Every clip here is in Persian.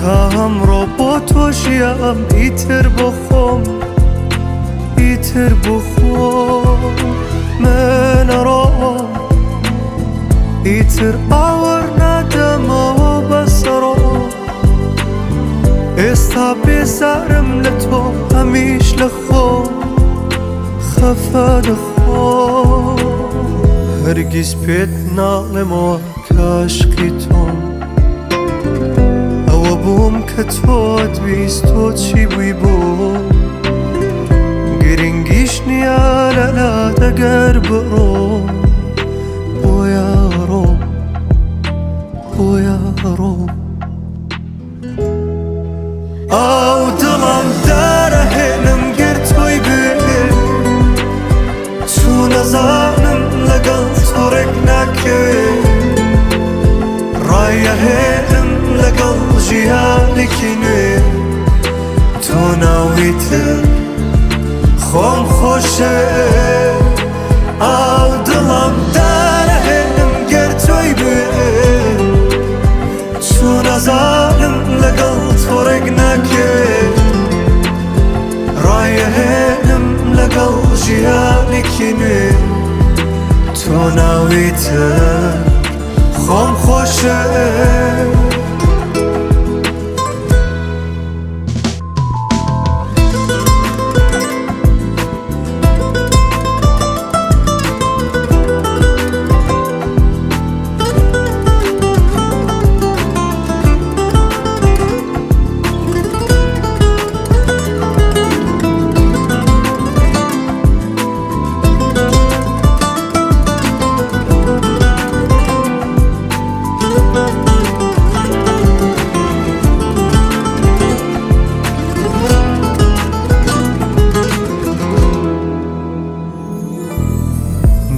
تا همراه با تو شیم ایتر بخوام ایتر بخوام من ارام ایتر آور ندم و بسرام استا بسرم لتو همیش لخوام خفا دخوام هرگز پید نالم و کاشقی توم او بوم که تو دویست تو چی بوی بوم گرنگیش نیالالات اگر برو بویا رو او دلم داره هنم گر توی بی تو نزانم لگل تو رک نکه رایه هنم لگل جیانی کنه تو ناویتر خون خوشه او دلم داره هنم گر توی بی تو نزانم لگل تو رک نکه رایه هنم لگل جیانی کنه تو ناویتر خون خوشه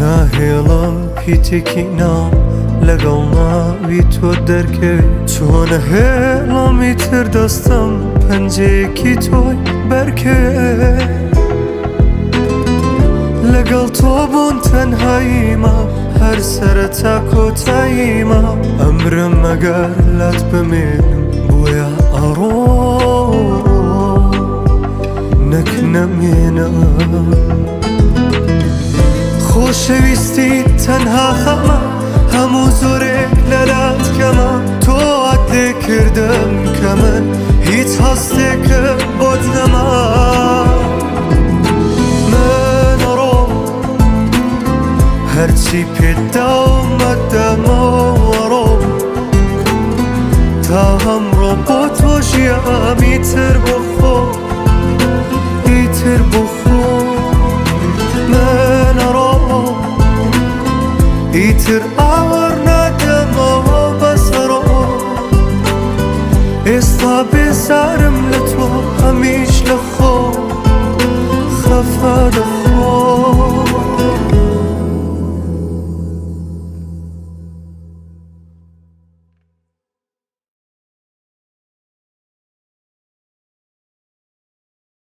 نهیلم پیتکی نام لگل ناوی تو درکه چون هیلم ایتر دستم پنجه کی توی برکه لگل تو بون تنهاییما هر سر تاکو تاییما امرم اگر لات بمینم بویا آرو نکنمینم خوشویستی تنها خما همو زورک لالات کما تو عدل کردم که من هیچ هسته که بود نما من رو هرچی پیدا اومدم و تا هم رو با تو شیم ایتر بخور ایتر بخور ایتر آور ندم و بسرم استا بسرم لتو همیش لخو خفا دخو